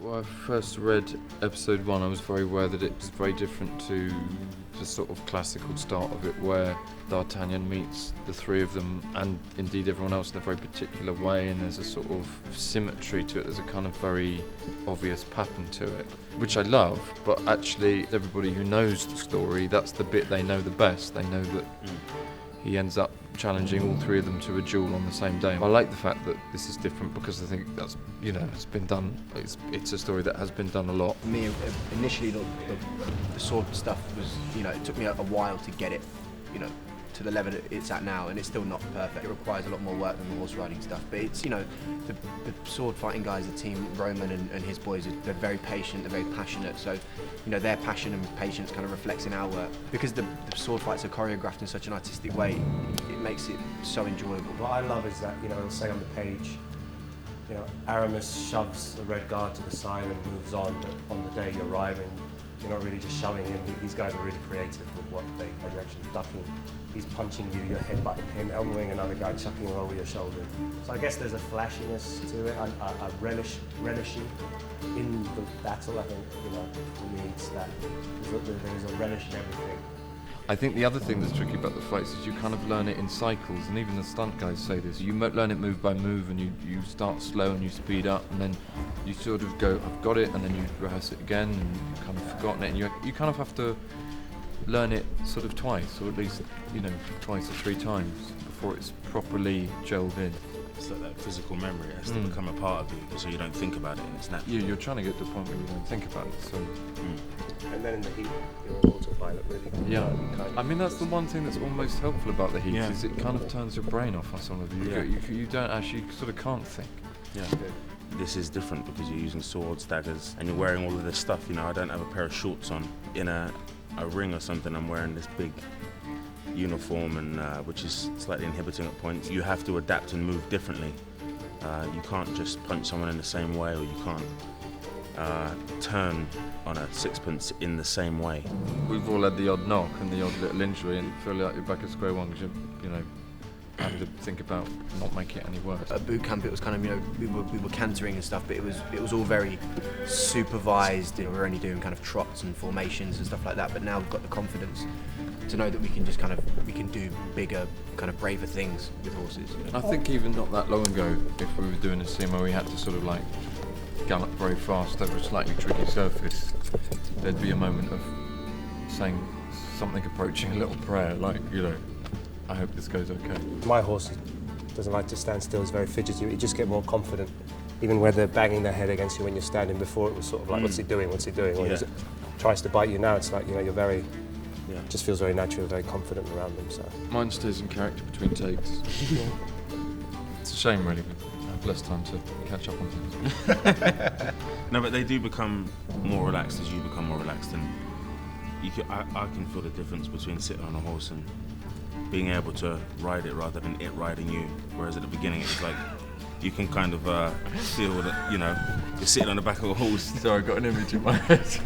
Well, I first read episode 1, I was very aware that it was very different to the sort of classical start of it, where D'Artagnan meets the three of them, and indeed everyone else, in a very particular way, and there's a sort of symmetry to it. There's a kind of very obvious pattern to it, which I love, but actually everybody who knows the story, that's the bit they know the best. They know that he ends up challenging all three of them to a duel on the same day. I like the fact that this is different because I think that's, it's been done. It's a story that has been done a lot. For me, initially the sword stuff was, it took me a while to get it, to the level that it's at now, and it's still not perfect. It requires a lot more work than the horse riding stuff, but it's, the sword fighting guys, the team, Roman and his boys, they're very patient, they're very passionate, so, their passion and patience kind of reflects in our work. Because the sword fights are choreographed in such an artistic way, it makes it so enjoyable. What I love is that, it'll say on the page, Aramis shoves the red guard to the side and moves on, but on the day you're arriving, you're not really just shoving him. These guys are really creative with what you're actually ducking. He's punching you, you're headbutting him, elbowing another guy, chucking him over your shoulder. So I guess there's a flashiness to it. I relishing in the battle. I think, for me, it's that there's a relish in everything. I think the other thing that's tricky about the fights is you kind of learn it in cycles, and even the stunt guys say this. You learn it move by move, and you start slow and you speed up, and then you sort of go, I've got it, and then you rehearse it again, and you've kind of forgotten it, and you kind of have to learn it sort of twice, or at least, twice or three times before it's properly gelled in. It's like that physical memory. It has to become a part of you, so you don't think about it, and it's natural. You're trying to get to a point where you don't think about it, so... And then in the heat, you're an autopilot, really. Yeah. I mean, that's the one thing that's almost helpful about the heat, is it kind of turns your brain off on some of you. You don't actually, sort of can't think. Yeah. This is different because you're using swords, daggers, and you're wearing all of this stuff. I don't have a pair of shorts on. In a ring or something, I'm wearing this big uniform, and which is slightly inhibiting at points. You have to adapt and move differently. You can't just punch someone in the same way, or you can't turn on a sixpence in the same way. We've all had the odd knock and the odd little injury, and feel like you're back at square one because you're, having to think about not making it any worse. At boot camp, it was kind of, we were cantering and stuff, but it was all very supervised. We were only doing kind of trots and formations and stuff like that. But now we've got the confidence to know that we can just we can do bigger, kind of braver things with horses. I think even not that long ago, if we were doing a scene where we had to sort of gallop very fast over a slightly tricky surface, there'd be a moment of saying something approaching a little prayer, I hope this goes okay. My horse doesn't like to stand still, he's very fidgety. You just get more confident, even when they're banging their head against you when you're standing. Before it was sort of like, what's he doing? Or he tries to bite you. Now it's like, you're very, just feels very natural, very confident around them. So mine stays in character between takes. It's a shame, really. I have less time to catch up on things. No, but they do become more relaxed as you become more relaxed, and I can feel the difference between sitting on a horse and being able to ride it rather than it riding you. Whereas at the beginning it was like you can kind of feel that you're sitting on the back of a horse. So I got an image in my head.